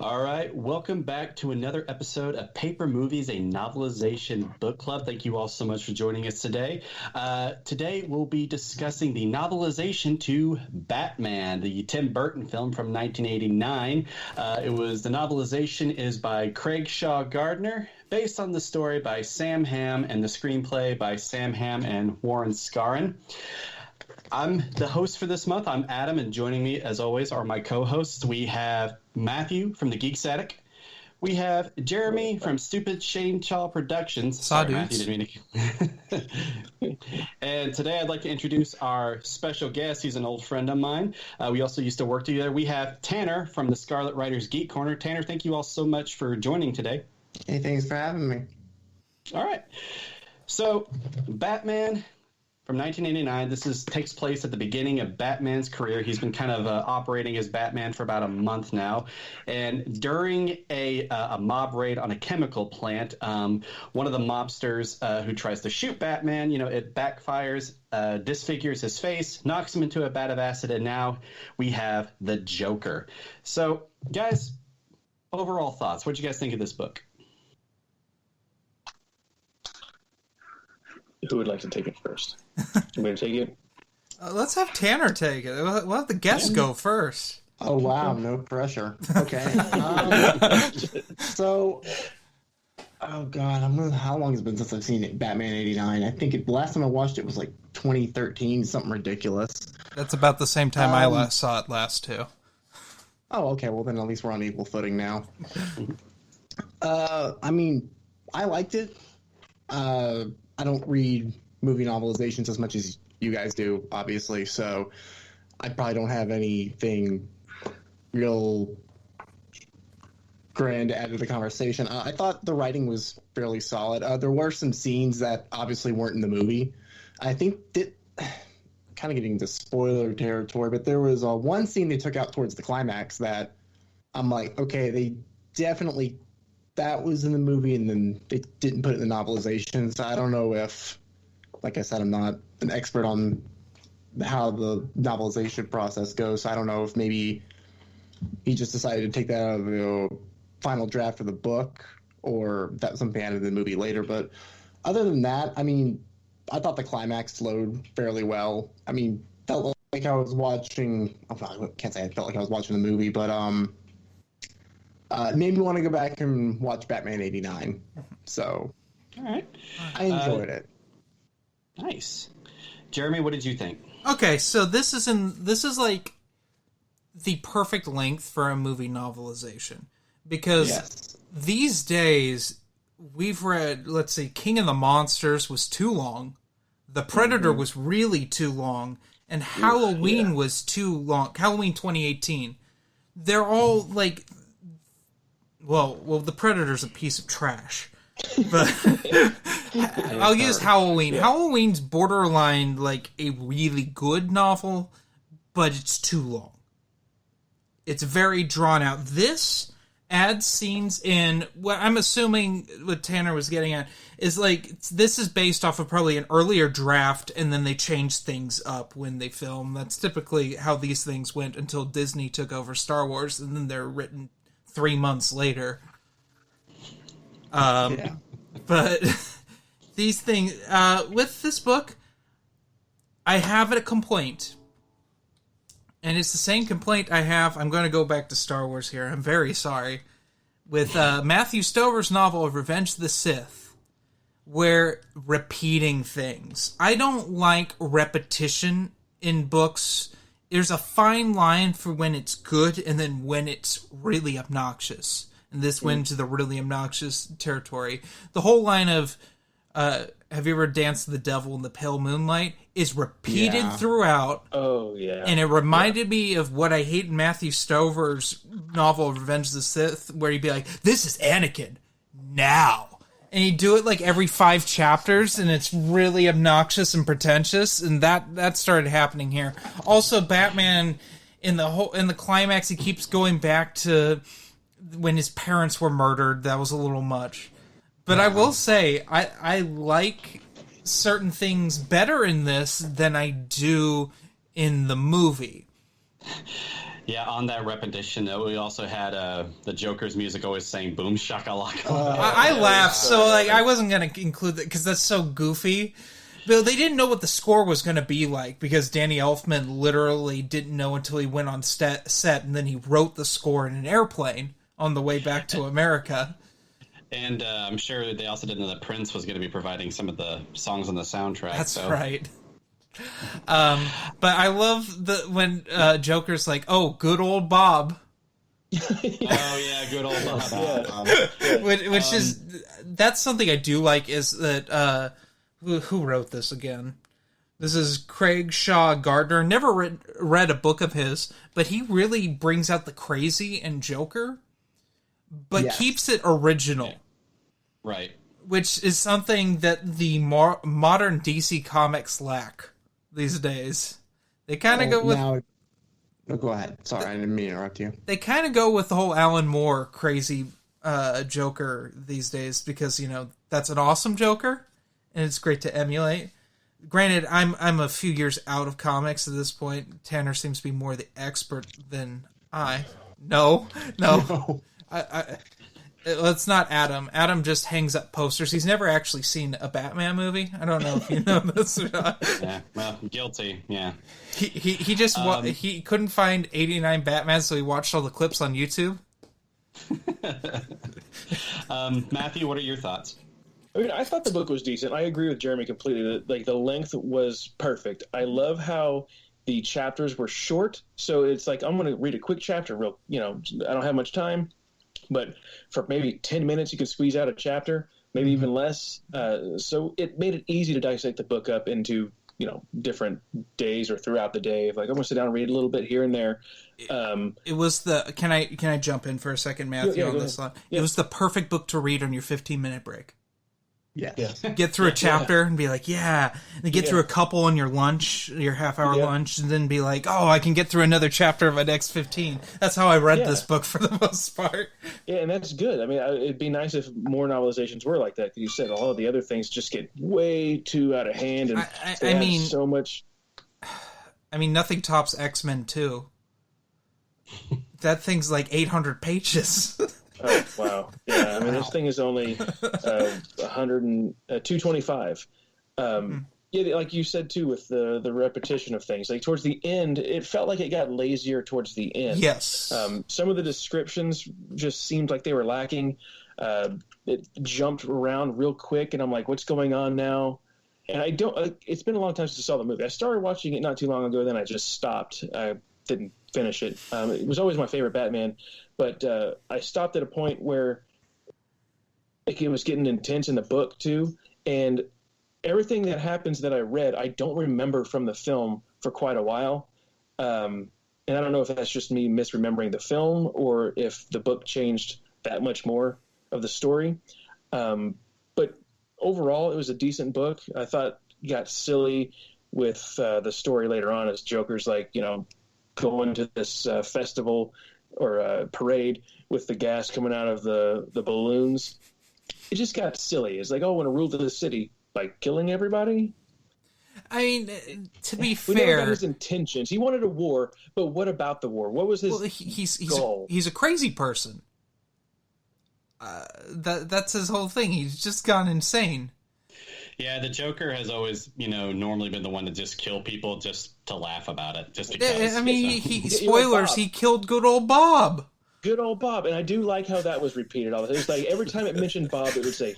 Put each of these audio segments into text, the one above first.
All right, welcome back to another episode of Paper Movies, a novelization book club. Thank you all so much for joining us today. Today we'll be discussing the novelization to Batman, the Tim Burton film from 1989. The novelization is by Craig Shaw Gardner, based on the story by Sam Hamm and the screenplay by Sam Hamm and Warren Scarron. I'm the host for this month. I'm Adam, and joining me, as always, are my co-hosts. We have Matthew from the Geeks Attic. We have Jeremy from Stupid Shane Shaw Productions. Sorry, Matthew, didn't mean to... And today I'd like to introduce our special guest. He's an old friend of mine. We also used to work together. We have Tanner from the Scarlet Writers Geek Corner. Tanner, thank you all so much for joining today. Hey, thanks for having me. All right. So, Batman... From 1989, this takes place at the beginning of Batman's career. He's been kind of operating as Batman for about a month now. And during a mob raid on a chemical plant, one of the mobsters who tries to shoot Batman, it backfires, disfigures his face, knocks him into a vat of acid, and now we have the Joker. So, guys, overall thoughts. What did you guys think of this book? Who would like to take it first? I'm going to take it. Let's have Tanner take it. We'll have the guests go first. Oh, wow. No pressure. Okay. Oh, God. How long has it been since I've seen Batman 89? I think the last time I watched it was like 2013, something ridiculous. That's about the same time I saw it last, too. Oh, okay. Well, then at least we're on equal footing now. I liked it. I don't read movie novelizations as much as you guys do, obviously, so I probably don't have anything real grand to add to the conversation. I thought the writing was fairly solid. There were some scenes that obviously weren't in the movie. I think that, kind of getting into spoiler territory, but there was one scene they took out towards the climax that I'm like, okay, they definitely... That was in the movie, and then they didn't put it in the novelization. So I don't know if, like I said, I'm not an expert on how the novelization process goes. So I don't know if maybe he just decided to take that out of the final draft of the book, or that was something added in the movie later. But other than that, I thought the climax flowed fairly well. Felt like I was watching. I can't say I felt like I was watching the movie, but it made me want to go back and watch Batman 89. So, all right, I enjoyed it. Nice. Jeremy, what did you think? Okay, so this is like the perfect length for a movie novelization, because these days we've read, let's see, King of the Monsters was too long, The Predator was really too long, and Halloween was too long. Halloween 2018. They're all like... Well, The Predator's a piece of trash. But I'll use Halloween. Yeah. Halloween's borderline like a really good novel, but it's too long. It's very drawn out. This adds scenes in what I'm assuming what Tanner was getting at is like this is based off of probably an earlier draft, and then they changed things up when they film. That's typically how these things went until Disney took over Star Wars, and then they're written 3 months later. But these things, with this book, I have a complaint. And it's the same complaint I have. I'm going to go back to Star Wars here. I'm very sorry. With Matthew Stover's novel of Revenge of the Sith, where repeating things. I don't like repetition in books. There's a fine line for when it's good and then when it's really obnoxious. And this went into the really obnoxious territory. The whole line of, have you ever danced the devil in the pale moonlight? Is repeated throughout. Oh, yeah. And it reminded me of what I hate in Matthew Stover's novel Revenge of the Sith, where he'd be like, this is Anakin, now. And he'd do it like every 5 chapters, and it's really obnoxious and pretentious, and that started happening here. Also, Batman, in the climax, he keeps going back to when his parents were murdered. That was a little much. But I will say, I like certain things better in this than I do in the movie. Yeah, on that repetition, we also had the Joker's music always saying "Boom Shakalaka." I laughed, so like I wasn't gonna include that because that's so goofy. But they didn't know what the score was going to be like because Danny Elfman literally didn't know until he went on set, and then he wrote the score in an airplane on the way back to America. And I'm sure they also didn't know that Prince was going to be providing some of the songs on the soundtrack. That's right. But I love when Joker's like, "Oh, good old Bob." Oh yeah, good old Bob. Which is that's something I do like is that who wrote this again? This is Craig Shaw Gardner. Never read a book of his, but he really brings out the crazy in Joker, but keeps it original. Right. Which is something that the modern DC comics lack these days. They kind of go with... Now, go ahead. Sorry, I didn't mean to interrupt you. They kind of go with the whole Alan Moore crazy Joker these days because, you know, that's an awesome Joker, and it's great to emulate. Granted, I'm a few years out of comics at this point. Tanner seems to be more the expert than I. No. It's not Adam. Adam just hangs up posters. He's never actually seen a Batman movie. I don't know if you know this or not. Yeah, well, guilty. Yeah. He just he couldn't find 89 Batman, so he watched all the clips on YouTube. Matthew, what are your thoughts? I mean, I thought the book was decent. I agree with Jeremy completely. Like the length was perfect. I love how the chapters were short. So it's like I'm going to read a quick chapter. I don't have much time. But for maybe 10 minutes, you can squeeze out a chapter, maybe even less. So it made it easy to dissect the book up into, different days or throughout the day. Like, I'm going to sit down and read a little bit here and there. It was the... Can I jump in for a second, Matthew, on this line? Yeah. It was the perfect book to read on your 15-minute break. Yeah. Get through a chapter and be like, yeah. And then get through a couple on your lunch, your half-hour lunch, and then be like, oh, I can get through another chapter of my next 15. That's how I read this book for the most part. Yeah, and that's good. I mean, it'd be nice if more novelizations were like that. Because you said all of the other things just get way too out of hand. And I mean, so much. I mean, nothing tops X-Men 2. That thing's like 800 pages. Oh, wow. Yeah, I mean, this thing is only 225. Yeah, like you said, too, with the repetition of things. Like, towards the end, it felt like it got lazier towards the end. Yes. Some of the descriptions just seemed like they were lacking. It jumped around real quick, and I'm like, what's going on now? And I don't... it's been a long time since I saw the movie. I started watching it not too long ago, then I just stopped. I didn't finish it. It was always my favorite Batman. But I stopped at a point where it was getting intense in the book, too. And everything that happens that I read, I don't remember from the film for quite a while. And I don't know if that's just me misremembering the film or if the book changed that much more of the story. But overall, it was a decent book. I thought it got silly with the story later on as Joker's like, going to this festival or parade with the gas coming out of the balloons. It just got silly. It's like, oh, I want to rule the city by killing everybody? I mean, to be we never fair... got his intentions. He wanted a war, but what about the war? What was his goal? He's a crazy person. That's his whole thing. He's just gone insane. Yeah, the Joker has always, normally been the one to just kill people just to laugh about it. Just because. I mean, spoilers, he killed good old Bob. Good old Bob. And I do like how that was repeated all the time. It's like every time it mentioned Bob, it would say,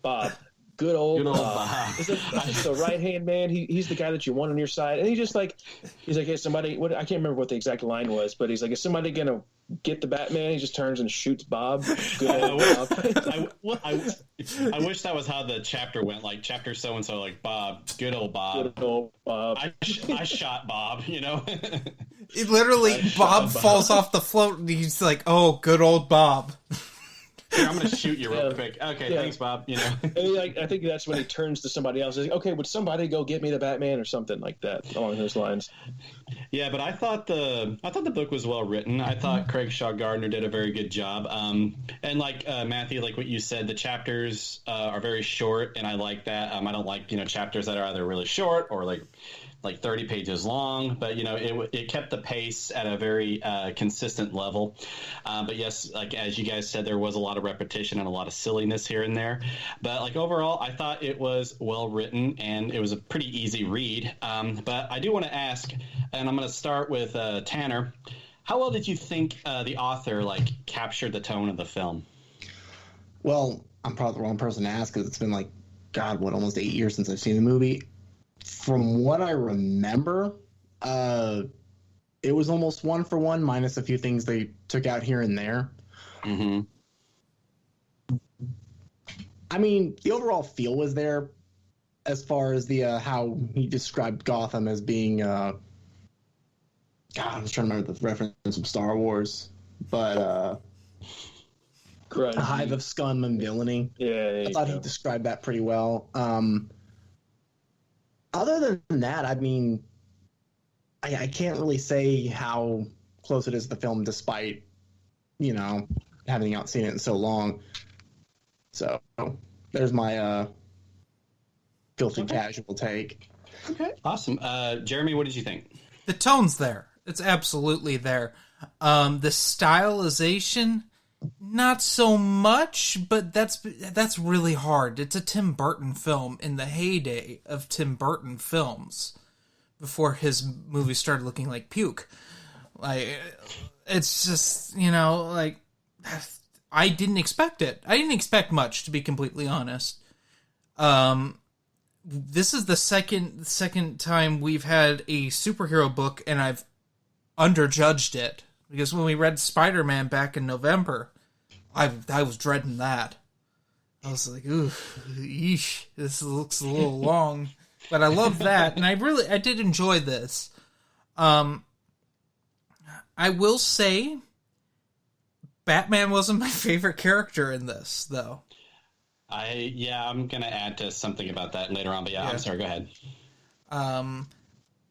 Bob. Good old Bob. He's just a right-hand man. He's the guy that you want on your side. And he's like, hey, somebody, I can't remember what the exact line was, but he's like, is somebody going to get the Batman? He just turns and shoots Bob. Good old Bob. I wish that was how the chapter went. Like, chapter so-and-so, like, Bob, good old Bob. Good old Bob. I shot Bob, It literally, Bob falls off the float and he's like, oh, good old Bob. Here, I'm going to shoot you real quick. Okay, thanks, Bob. And I think that's when he turns to somebody else. He's like, okay, would somebody go get me the Batman or something like that along those lines? Yeah, but I thought the book was well written. I thought Craig Shaw Gardner did a very good job. And like Matthew, like what you said, the chapters are very short, and I like that. I don't like chapters that are either really short or like like 30 pages long, but it kept the pace at a very consistent level. But yes, like as you guys said, there was a lot of repetition and a lot of silliness here and there. But like overall, I thought it was well written and it was a pretty easy read. But I do want to ask, and I'm going to start with Tanner. How well did you think the author captured the tone of the film? Well, I'm probably the wrong person to ask because it's been almost 8 years since I've seen the movie. From what I remember, it was almost one for one, minus a few things they took out here and there. Mm-hmm. I mean, the overall feel was there as far as the how he described Gotham as being I was trying to remember the reference from Star Wars, but a hive of scum and villainy. Yeah, I thought he described that pretty well. Other than that, I mean, I can't really say how close it is to the film, despite having not seen it in so long. So there's my filthy casual take. Okay, awesome. Jeremy, what did you think? The tone's there. It's absolutely there. The stylization, not so much, but that's really hard. It's a Tim Burton film in the heyday of Tim Burton films, before his movies started looking like puke. It's just I didn't expect it. I didn't expect much, to be completely honest. This is the second time we've had a superhero book, and I've underjudged it. Because when we read Spider-Man back in November, I was dreading that. I was like, ooh, yeesh, this looks a little long. But I love that, and I did enjoy this. I will say, Batman wasn't my favorite character in this, though. I'm going to add to something about that later on, but yeah. I'm sorry, go ahead.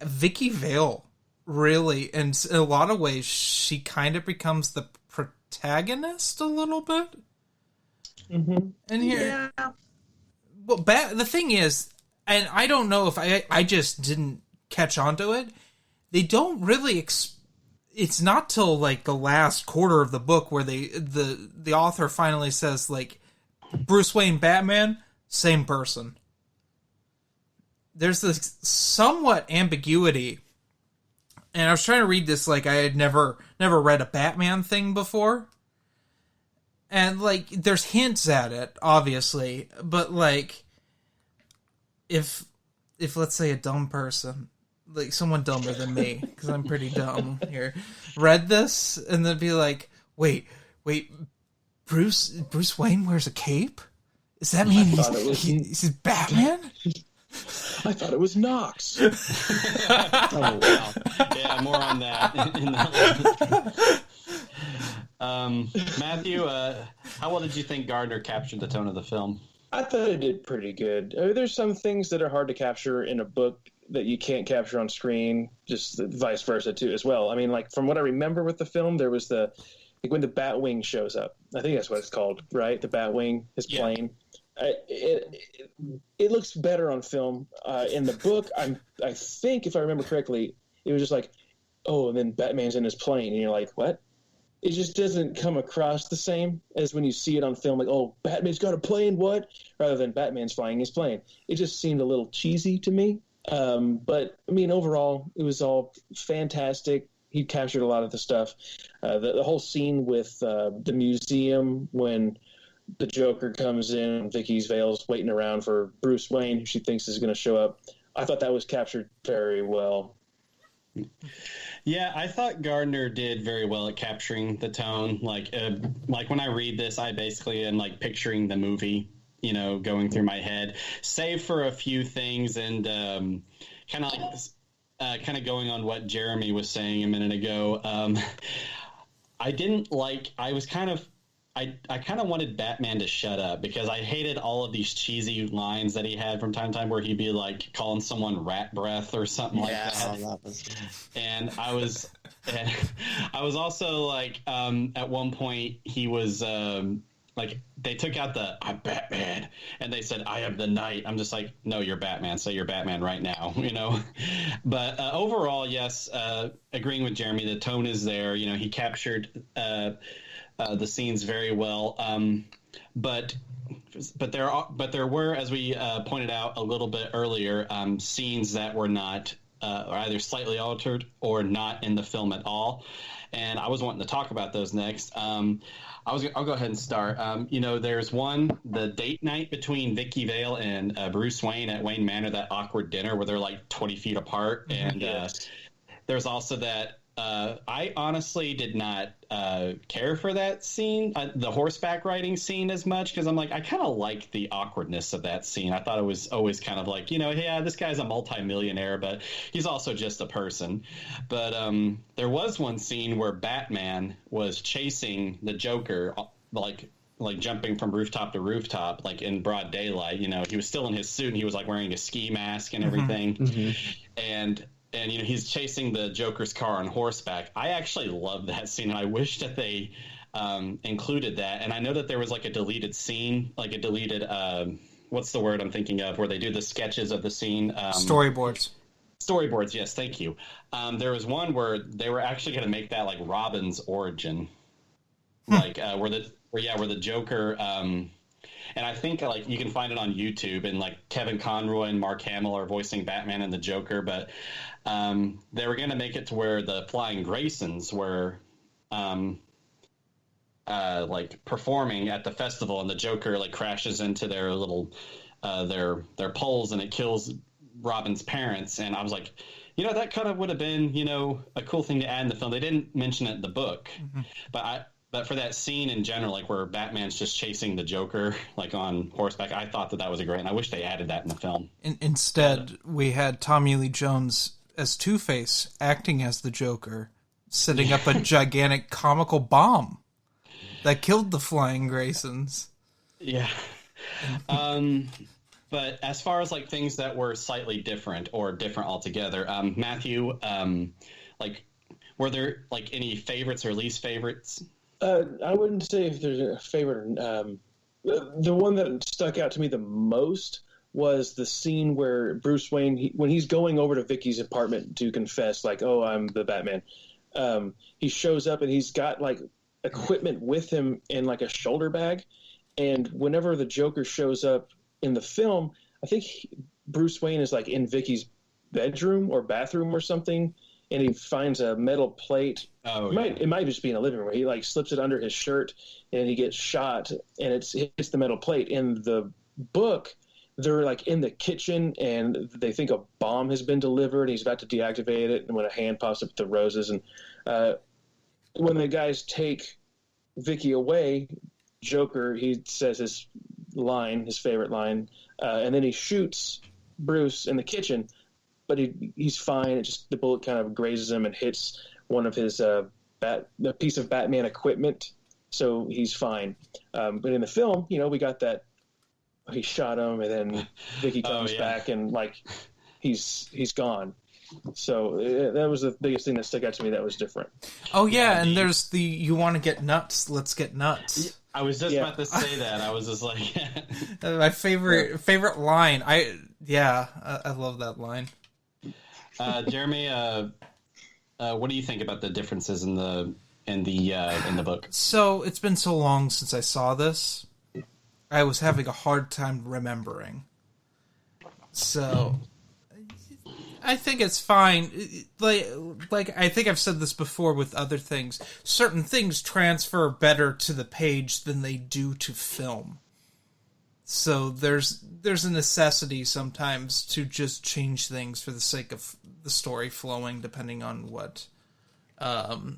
Vicki Vale, really, in a lot of ways, she kind of becomes the protagonist a little bit. Mm-hmm. And here, well, the thing is, and I don't know if I just didn't catch on to it, they don't really it's not till the last quarter of the book where the author finally says Bruce Wayne, Batman, same person. There's this somewhat ambiguity, and I was trying to read this I had never read a Batman thing before, and there's hints at it, obviously, but if let's say a dumb person, someone dumber than me, because I'm pretty dumb here, read this and then be like, wait, Bruce Wayne wears a cape? Does that mean he's Batman? I thought it was Knox. Oh, wow. Yeah, more on that. Matthew, how well did you think Gardner captured the tone of the film? I thought it did pretty good. There's some things that are hard to capture in a book that you can't capture on screen, just vice versa too as well. I mean, from what I remember with the film, there was when the Batwing shows up. I think that's what it's called, right? The Batwing, his plane. It looks better on film. In the book, I think if I remember correctly, it was just and then Batman's in his plane, and you're like, what? It just doesn't come across the same as when you see it on film, Batman's got a plane, what? Rather than Batman's flying his plane. It just seemed a little cheesy to me. But, I mean, overall, it was all fantastic. He captured a lot of the stuff. The whole scene with the museum when the Joker comes in and Vicki Vale's waiting around for Bruce Wayne, who she thinks is going to show up. I thought that was captured very well. Yeah, I thought Gardner did very well at capturing the tone. When I read this, I basically am picturing the movie, going through my head, save for a few things, and kind of going on what Jeremy was saying a minute ago. I kind of wanted Batman to shut up, because I hated all of these cheesy lines that he had from time to time where he'd be calling someone rat breath or something like that. And I was also at one point he was like they took out the "I'm Batman" and they said "I am the Knight." I'm just like, no, you're Batman. Say you're Batman right now, you know. But overall, yes, agreeing with Jeremy, the tone is there. You know, he captured the scenes very well. But there were, as we pointed out a little bit earlier, scenes that were not either slightly altered or not in the film at all. And I was wanting to talk about those next. I'll go ahead and start. You know, there's the date night between Vicki Vale and Bruce Wayne at Wayne Manor, that awkward dinner where they're like 20 feet apart. And there's also that. I honestly did not care for that scene, the horseback riding scene, as much, because I'm like, I kind of like the awkwardness of that scene. I thought it was always kind of like, you know, yeah, this guy's a multimillionaire, but he's also just a person. But there was one scene where Batman was chasing the Joker, like jumping from rooftop to rooftop, like in broad daylight. You know, he was still in his suit and he was like wearing a ski mask and everything. And you know, he's chasing the Joker's car on horseback. I actually love that scene, and I wish that they included that. And I know that there was like a deleted scene, like a deleted what's the word I'm thinking of, where they do the sketches of the scene. Storyboards. Storyboards, yes, thank you. There was one where they were actually going to make that like Robin's origin, like where the Joker. And I think like you can find it on YouTube, and like Kevin Conroy and Mark Hamill are voicing Batman and the Joker, but they were going to make it to where the Flying Graysons were like performing at the festival, and the Joker like crashes into their little their poles, and it kills Robin's parents. And I was like, you know, that kind of would have been, you know, a cool thing to add in the film. They didn't mention it in the book, But for that scene in general, like where Batman's just chasing the Joker, like on horseback, I thought that was great, and I wish they added that in the film. Instead, we had Tommy Lee Jones as Two-Face acting as the Joker, setting up a gigantic comical bomb that killed the Flying Graysons. Yeah. But as far as like things that were slightly different or different altogether, Matthew, like were there like any favorites or least favorites? I wouldn't say if there's a favorite. The one that stuck out to me the most was the scene where Bruce Wayne, when he's going over to Vicky's apartment to confess, like, "Oh, I'm the Batman." He shows up and he's got like equipment with him in like a shoulder bag. And whenever the Joker shows up in the film, I think Bruce Wayne is like in Vicky's bedroom or bathroom or something. And he finds a metal plate. It might just be in a living room. He like slips it under his shirt, and he gets shot, and it hits the metal plate. In the book, they're like in the kitchen, and they think a bomb has been delivered. And he's about to deactivate it, and when a hand pops up with the roses, and when the guys take Vicky away, Joker, he says his favorite line, and then he shoots Bruce in the kitchen. But he's fine. The bullet kind of grazes him and hits one of his a piece of Batman equipment, so he's fine. But in the film, you know, we got that he shot him, and then Vicky comes back, and like he's gone. So that was the biggest thing that stuck out to me that was different. Oh yeah, and there's the "you want to get nuts, let's get nuts." I was just about to say that. I was just like, my favorite line. I love that line. Jeremy, what do you think about the differences in the book? So it's been so long since I saw this, I was having a hard time remembering. So I think it's fine. Like I think I've said this before with other things. Certain things transfer better to the page than they do to film. So there's a necessity sometimes to just change things for the sake of the story flowing, depending on what the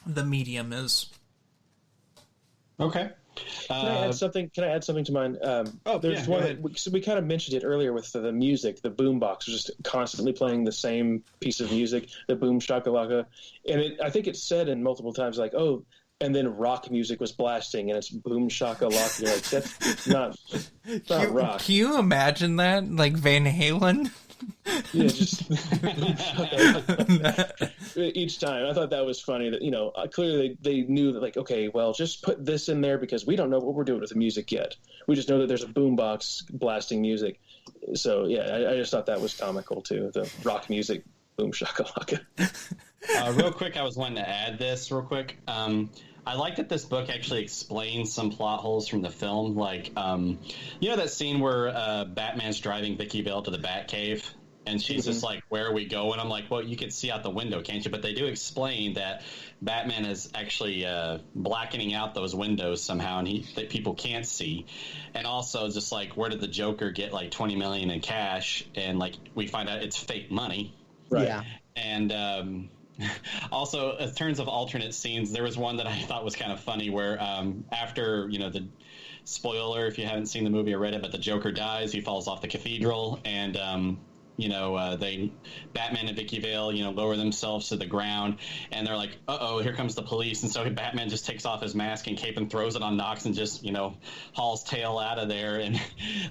medium is. Okay. Can I add something to mine? There's one. So we kind of mentioned it earlier with the music. The boombox was just constantly playing the same piece of music, the boom shakalaka, and I think it's said in multiple times, like, "Oh." And then rock music was blasting, and it's boom shakalaka. You're like, that's not rock. Can you imagine that, like Van Halen? Yeah, just each time. I thought that was funny that, clearly they knew that, like, okay, well, just put this in there because we don't know what we're doing with the music yet. We just know that there's a boombox blasting music. So, yeah, I just thought that was comical, too. The rock music, boom shakalaka. Real quick, I was wanting to add this real quick. I like that this book actually explains some plot holes from the film. Like, you know that scene where Batman's driving Vicki Vale to the Batcave? And she's just like, where are we going? I'm like, well, you can see out the window, can't you? But they do explain that Batman is actually blackening out those windows somehow, and that people can't see. And also, just like, where did the Joker get like $20 million in cash? And like, we find out it's fake money. Right. Yeah. And also, in terms of alternate scenes, there was one that I thought was kind of funny where after, the spoiler, if you haven't seen the movie or read it, but the Joker dies, he falls off the cathedral, and Batman and Vicki Vale, lower themselves to the ground, and they're like, uh-oh, here comes the police. And so Batman just takes off his mask and cape and throws it on Knox and just, hauls tail out of there. And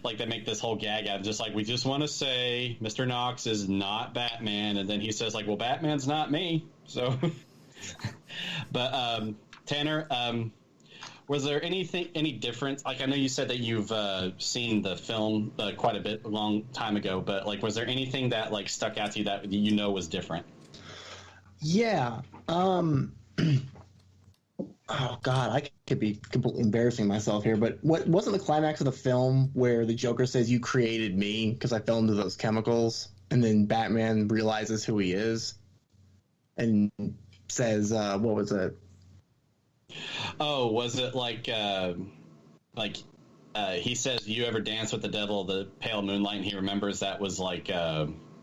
like, they make this whole gag out of just like, we just want to say Mr. Knox is not Batman. And then he says, like, well, Batman's not me. So, but Tanner, was there any difference? Like, I know you said that you've seen the film quite a long time ago, but like, was there anything that like stuck out to you that was different? Yeah. Oh God, I could be completely embarrassing myself here, but what wasn't the climax of the film where the Joker says, "You created me because I fell into those chemicals," and then Batman realizes who he is and says, "What was it?" Oh, was it like he says, "You ever dance with the devil, the pale moonlight?" And he remembers that was like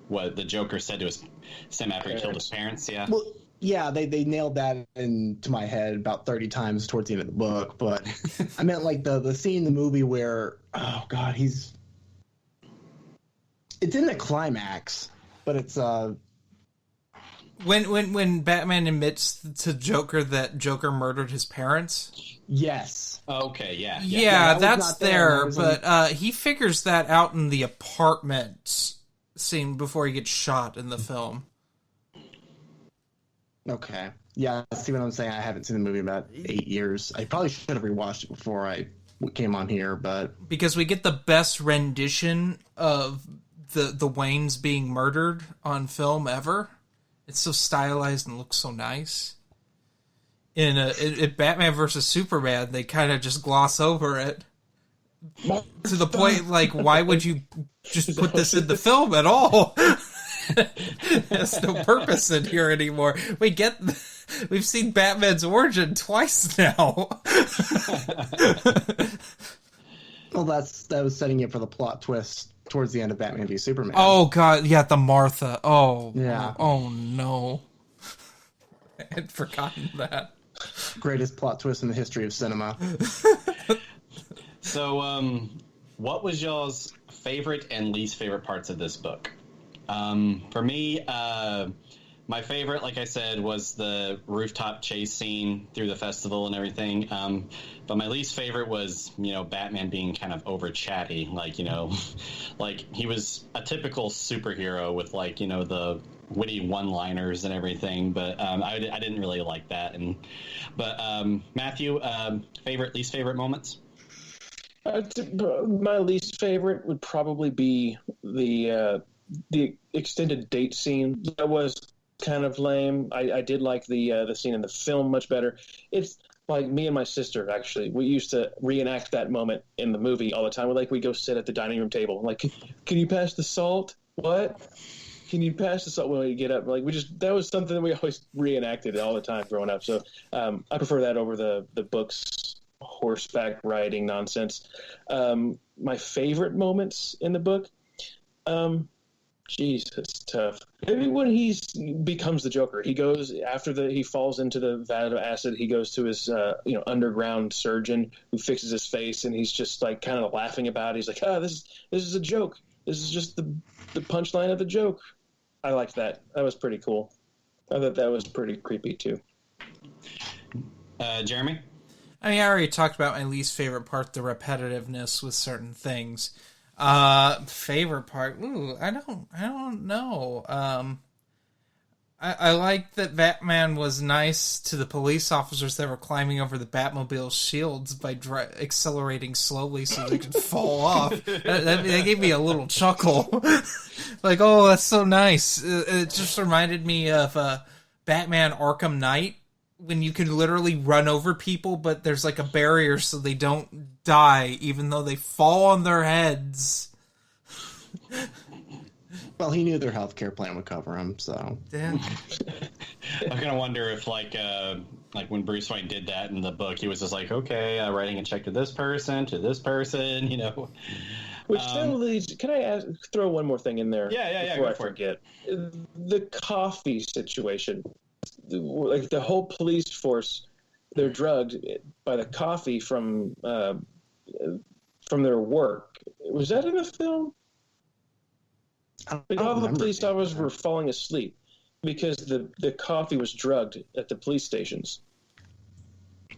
what the Joker said to his Sam after he killed his parents. Yeah. Well, yeah, they nailed that into my head about 30 times towards the end of the book, but I meant like the scene in the movie where, oh God, it's in the climax, but it's When Batman admits to Joker that Joker murdered his parents. Yes. Okay. Yeah. Yeah, that that's there, but he figures that out in the apartment scene before he gets shot in the film. Okay. Yeah, see what I'm saying? I haven't seen the movie in about 8 years. I probably should have rewatched it before I came on here, but because we get the best rendition of the Waynes being murdered on film ever. It's so stylized and looks so nice. In Batman versus Superman, they kind of just gloss over it to the point, like, why would you just put this in the film at all? There's no purpose in here anymore. We've seen Batman's origin twice now. well, that was setting it for the plot twist towards the end of Batman v Superman. Oh God, yeah, the Martha. Oh, yeah. Oh no, I had forgotten that. Greatest plot twist in the history of cinema. So, what was y'all's favorite and least favorite parts of this book? For me, my favorite, like I said, was the rooftop chase scene through the festival and everything. But my least favorite was, Batman being kind of over chatty. Like, like he was a typical superhero with like, the witty one-liners and everything. But I didn't really like that. But Matthew, least favorite moments? My least favorite would probably be the extended date scene. That was kind of lame. I did like the scene in the film much better. It's like me and my sister, actually. We used to reenact that moment in the movie all the time. We go sit at the dining room table. Like, can you pass the salt? What? Can you pass the salt when we get up? Like, that was something that we always reenacted all the time growing up. So I prefer that over the books horseback riding nonsense. My favorite moments in the book, jeez, it's tough. Maybe when he becomes the Joker, he goes after he falls into the vat of acid. He goes to his underground surgeon who fixes his face, and he's just like kind of laughing about it. He's like, this is a joke. This is just the punchline of the joke. I liked that. That was pretty cool. I thought that was pretty creepy too. Jeremy? I mean, I already talked about my least favorite part, the repetitiveness with certain things. Favorite part? Ooh, I don't know. I like that Batman was nice to the police officers that were climbing over the Batmobile shields by accelerating slowly so they could fall off. That gave me a little chuckle. Like, oh, that's so nice. It just reminded me of Batman Arkham Knight, when you can literally run over people, but there's like a barrier so they don't die, even though they fall on their heads. Well, he knew their healthcare plan would cover him, so. Yeah. I'm gonna wonder if, like when Bruce Wayne did that in the book, he was just like, okay, writing a check to this person, you know. Which then leads. Can I throw one more thing in there? Yeah. Before I forget, the coffee situation, like the whole police force, they're drugged by the coffee from their work. Was that in the film? Like all the police officers were falling asleep because the coffee was drugged at the police stations.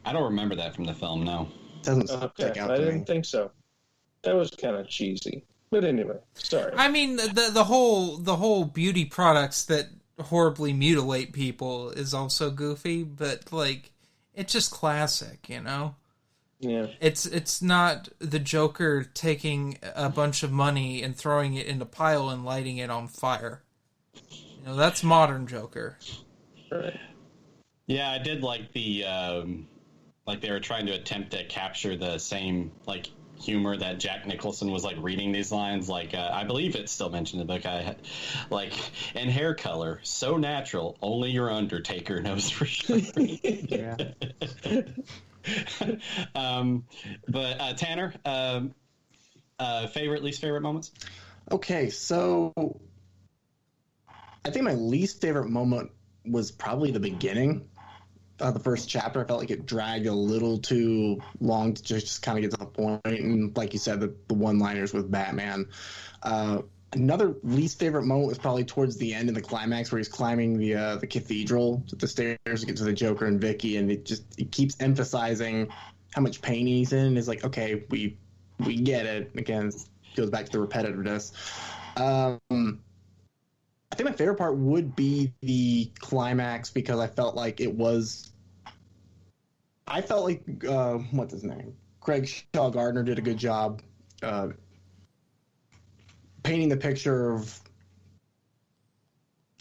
I don't remember that from the film. No, doesn't stick out. I didn't think so. That was kind of cheesy, but anyway, sorry. I mean, the whole beauty products that horribly mutilate people is also goofy, but like it's just classic, you know. Yeah. It's not the Joker taking a bunch of money and throwing it in a pile and lighting it on fire. You know, that's modern Joker. Right. Yeah, I did like the like they were trying to attempt to capture the same like humor that Jack Nicholson was like reading these lines. Like I believe it's still mentioned in the book. Like, and hair color so natural, only your Undertaker knows for sure. Yeah. But Tanner, least favorite moments? Okay, so I think my least favorite moment was probably the beginning. The first chapter, I felt like it dragged a little too long to just kind of get to the point. And like you said, the one-liners with Batman. Another least favorite moment was probably towards the end in the climax where he's climbing the cathedral to the stairs to get to the Joker and Vicki, and it keeps emphasizing how much pain he's in. It's like, okay, we get it. Again, it goes back to the repetitiveness. I think my favorite part would be the climax because I felt like what's his name? Craig Shaw Gardner did a good job painting the picture of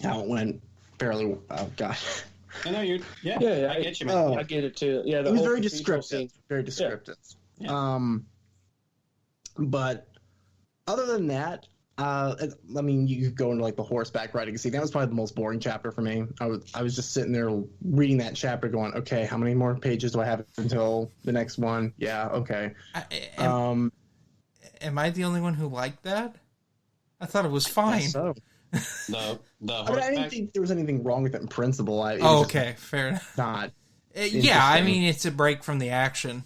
how it went fairly. Oh gosh. I know you're. Yeah, I get you, man. I get it too. Yeah, it was very descriptive. Very descriptive. Yeah. But other than that, I mean, you could go into like the horseback riding scene. That was probably the most boring chapter for me. I was just sitting there reading that chapter, going, okay, how many more pages do I have until the next one? Yeah, okay. Am I the only one who liked that? I thought it was fine. So. The I didn't think there was anything wrong with it in principle. Okay, fair enough. Not. Yeah, I mean, it's a break from the action.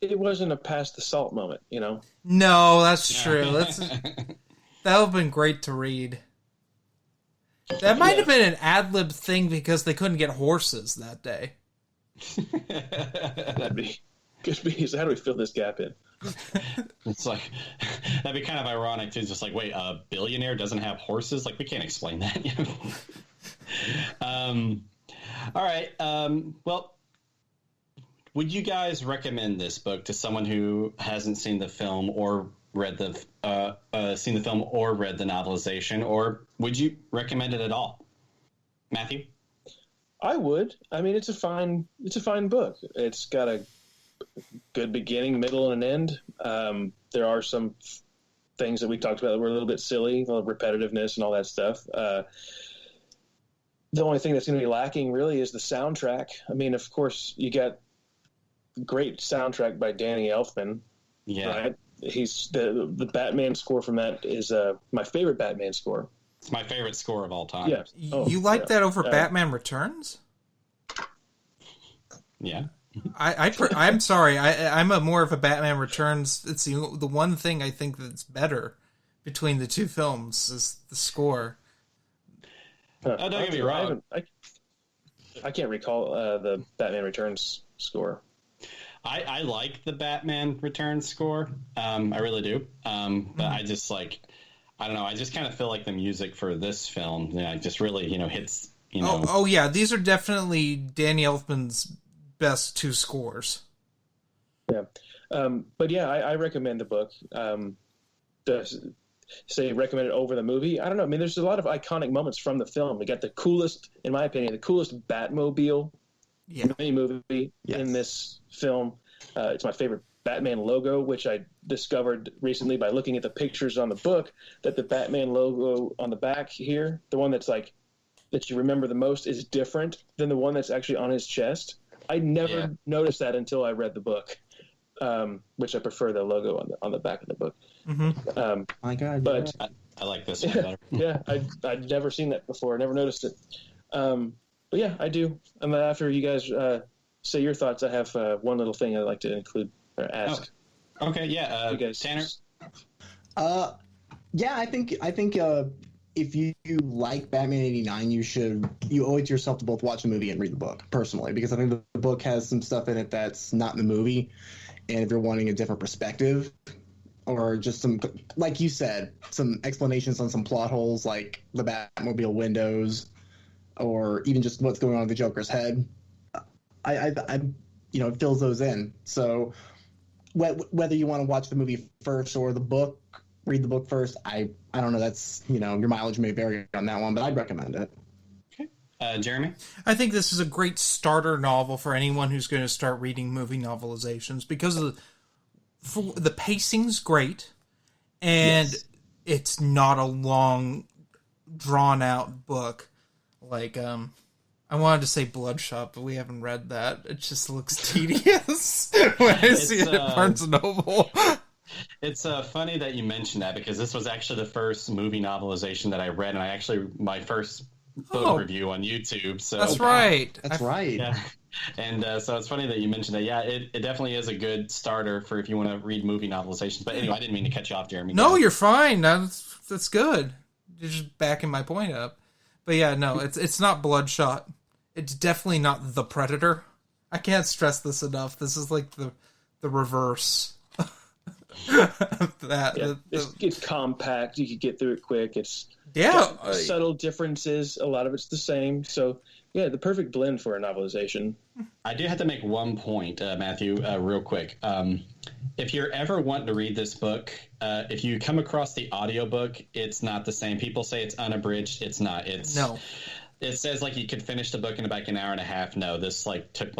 It wasn't a pass the salt moment, you know? No, that's true. That would have been great to read. That might have been an ad-lib thing because they couldn't get horses that day. That'd be good. How do we fill this gap in? It's like that'd be kind of ironic too. Just like, wait, a billionaire doesn't have horses? Like, we can't explain that. All right. Well, would you guys recommend this book to someone who hasn't seen the film or read the novelization, or would you recommend it at all, Matthew? I would. I mean, it's a fine book. It's got a good beginning, middle, and an end. There are some things that we talked about that were a little bit silly, the repetitiveness and all that stuff. The only thing that's going to be lacking really is the soundtrack. I mean, of course, you got great soundtrack by Danny Elfman. Yeah. Right? He's the Batman score from that is my favorite Batman score. It's my favorite score of all time. Yeah. You like that over Batman Returns? Yeah. I'm sorry. I'm more of a Batman Returns. It's the one thing I think that's better between the two films is the score. Don't get me wrong. I can't recall the Batman Returns score. I like the Batman Returns score. I really do. But I just like, I don't know. I just kind of feel like the music for this film, just really, hits. Oh yeah, these are definitely Danny Elfman's best two scores. Yeah, but yeah, I recommend the book. Say recommend it over the movie. I don't know. I mean, there's a lot of iconic moments from the film. We got the coolest, in my opinion, the coolest Batmobile in any movie in this film. It's my favorite Batman logo, which I discovered recently by looking at the pictures on the book, that the Batman logo on the back here, the one that's like that you remember the most, is different than the one that's actually on his chest. I never noticed that until I read the book, which I prefer the logo on the back of the book. Mm-hmm. My God, but I like this one better. Yeah, I'd never seen that before. I never noticed it. But yeah, I do. And after you guys say your thoughts, I have one little thing I'd like to include or ask. Oh. Okay, yeah. You guys, Tanner? Yeah, I think if you like Batman '89, you owe it to yourself to both watch the movie and read the book, personally, because I think the book has some stuff in it that's not in the movie, and if you're wanting a different perspective, or just some, like you said, some explanations on some plot holes, like the Batmobile windows, or even just what's going on in the Joker's head, I it fills those in. So whether you want to watch the movie first or the book, read the book first, I don't know. That's, your mileage may vary on that one, but I'd recommend it. Okay. Jeremy? I think this is a great starter novel for anyone who's going to start reading movie novelizations, because the pacing's great, and it's not a long, drawn-out book. Like, I wanted to say Bloodshot, but we haven't read that. It just looks tedious when I see it at Barnes & Noble. It's funny that you mentioned that, because this was actually the first movie novelization that I read, and my first book review on YouTube. So that's right. That's right. Yeah. And so it's funny that you mentioned that. Yeah, it definitely is a good starter for if you want to read movie novelizations. But anyway, I didn't mean to cut you off, Jeremy. No, you're fine. That's good. You're just backing my point up. But yeah, no, it's not Bloodshot. It's definitely not The Predator. I can't stress this enough. This is like the reverse. It's compact. You can get through it quick. It's subtle differences. A lot of it's the same. So yeah, the perfect blend for a novelization. I do have to make one point, Matthew, real quick. If you're ever wanting to read this book, if you come across the audiobook, it's not the same. People say it's unabridged. It's not. It says you could finish the book in about an hour and a half. No, this took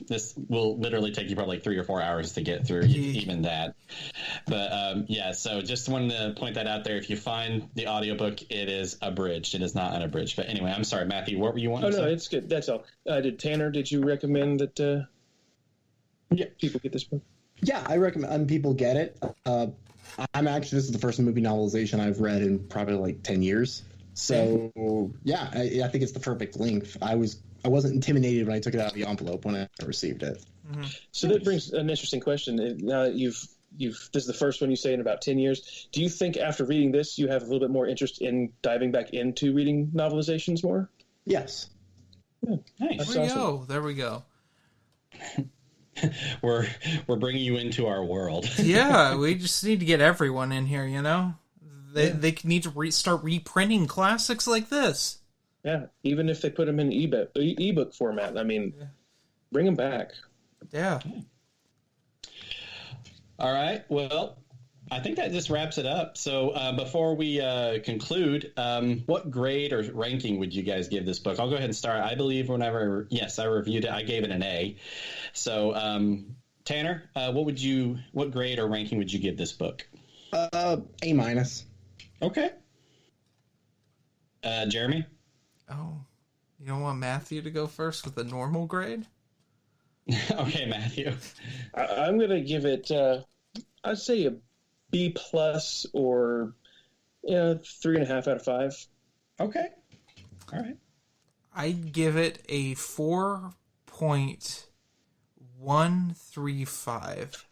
this will literally take you probably 3 or 4 hours to get through, even that. But so just wanted to point that out there. If you find the audiobook, it is abridged. It is not unabridged. But anyway, I'm sorry, Matthew, what were you wanting to say? No, it's good. That's all. Did you recommend that people get this book? Yeah, I recommend people get it. This is the first movie novelization I've read in probably 10 years. So yeah, I think it's the perfect length. I wasn't intimidated when I took it out of the envelope when I received it. Mm-hmm. So that brings an interesting question. Now that you've this is the first one you say in about 10 years. Do you think after reading this, you have a little bit more interest in diving back into reading novelizations more? Yes. Yeah. Nice. There we go. We're bringing you into our world. Yeah, we just need to get everyone in here. They need to start reprinting classics like this. Yeah, even if they put them in ebook format. I mean, bring them back. Yeah. All right. Well, I think that just wraps it up. So before we conclude, what grade or ranking would you guys give this book? I'll go ahead and start. I believe I reviewed it, I gave it an A. So Tanner, what grade or ranking would you give this book? A-. Okay. Jeremy? Oh, you don't want Matthew to go first with a normal grade? Okay, Matthew. I'm going to give it, I'd say a B+ or 3.5 out of 5. Okay. All right. I'd give it a 4.135.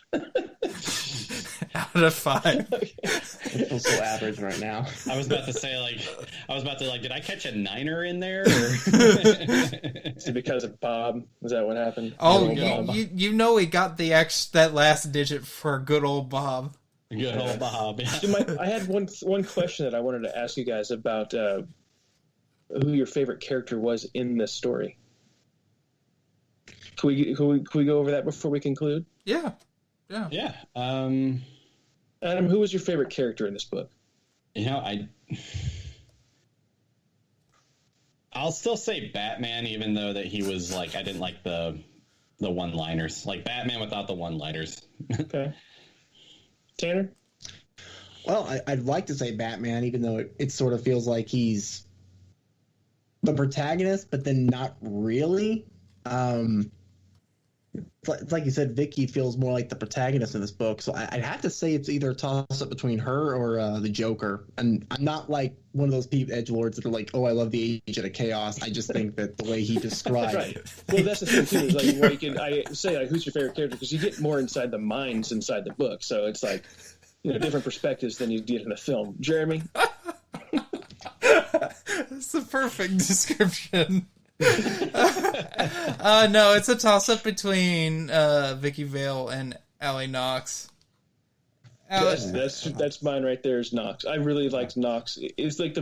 out of 5. It feels so average right now. I was about to say, did I catch a 9er in there? Or? Is it because of Bob? Is that what happened? Oh, you know he got that last digit for good old Bob. Good old Bob. Yeah. So I had one question that I wanted to ask you guys about who your favorite character was in this story. Can we go over that before we conclude? Yeah. Adam, who was your favorite character in this book? I'll still say Batman, even though that he was like, I didn't like the one-liners. Like Batman without the one-liners. Okay. Tanner? Well, I'd like to say Batman, even though it sort of feels like he's the protagonist, but then not really. It's like you said, Vicki feels more like the protagonist in this book, so I'd have to say it's either a toss-up between her or the Joker. And I'm not like one of those edgelords that are like, oh, I love the Agent of Chaos. I just think that the way he described... Right. Well, that's the thing, too. Is like, I say, like, who's your favorite character? Because you get more inside the minds inside the book, so it's like, different perspectives than you get in a film. Jeremy? That's the perfect description. No, it's a toss-up between Vicki Vale and Allie Knox. That's mine right there is Knox. I really liked Knox. It's like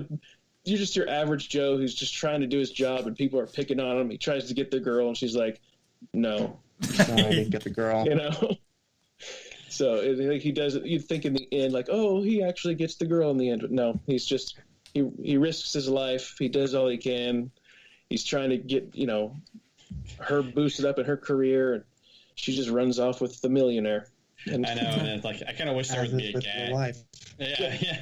you're just your average Joe who's just trying to do his job and people are picking on him. He tries to get the girl and she's like, no, I didn't get the girl. So like he does it. You'd think in the end, like, oh, he actually gets the girl in the end. But no, he's just he risks his life. He does all he can. He's trying to get, her boosted up in her career, and she just runs off with the millionaire. And I know, and it's like I kind of wish there would be a gag. Yeah.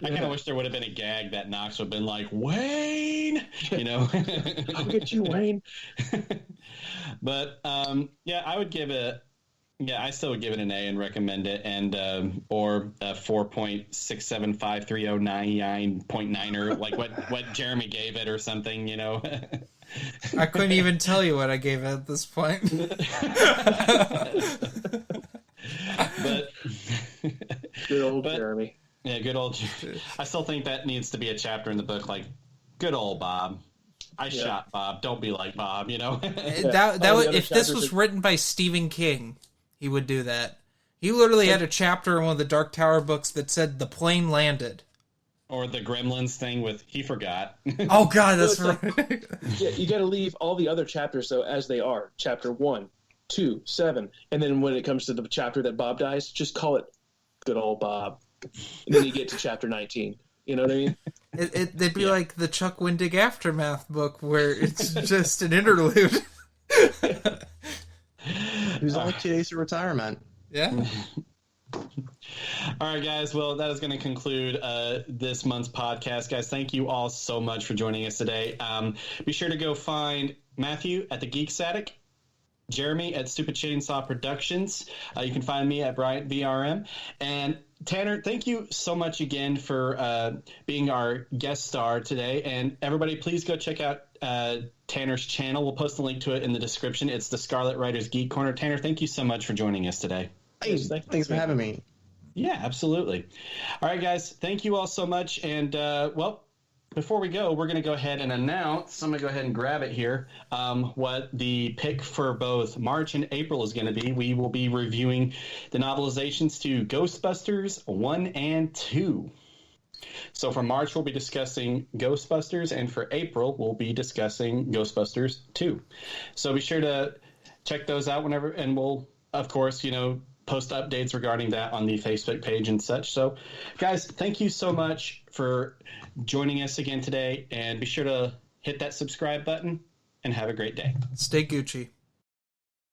I kind of wish there would have been a gag that Knox would have been like, Wayne, I'll get you, Wayne. But I would give it. Yeah, I still would give it an A and recommend it, and or a 4.6753099.9er, like what Jeremy gave it or something, I couldn't even tell you what I gave it at this point. But good old Jeremy. Yeah, good old. I still think that needs to be a chapter in the book, like good old Bob. I shot Bob. Don't be like Bob, That would, if this was written by Stephen King, he would do that. He literally had a chapter in one of the Dark Tower books that said the plane landed. Or the Gremlins thing with he forgot. Oh God, that's right. Yeah, you got to leave all the other chapters though as they are. Chapter 1, 2, 7, and then when it comes to the chapter that Bob dies, just call it "Good Old Bob," and then you get to chapter 19. You know what I mean? They'd be like the Chuck Wendig Aftermath book, where it's just an interlude. He was only 2 days to retirement. Yeah. All right, guys. Well, that is going to conclude this month's podcast. Guys, thank you all so much for joining us today. Be sure to go find Matthew at the Geek Static, Jeremy at Stupid Chainsaw Productions. You can find me at Bryant VRM. And Tanner, thank you so much again for being our guest star today. And everybody, please go check out Tanner's channel. We'll post a link to it in the description. It's the Scarlet Writers Geek Corner. Tanner, thank you so much for joining us today. Hey, thanks for having me. Yeah, absolutely. All right, guys. Thank you all so much. And, before we go, we're going to go ahead and announce, I'm going to go ahead and grab it here, what the pick for both March and April is going to be. We will be reviewing the novelizations to Ghostbusters 1 and 2. So for March, we'll be discussing Ghostbusters, and for April, we'll be discussing Ghostbusters 2. So be sure to check those out whenever, and we'll, of course, post updates regarding that on the Facebook page and such. So, guys, thank you so much for joining us again today, and be sure to hit that subscribe button, and have a great day. Stay Gucci.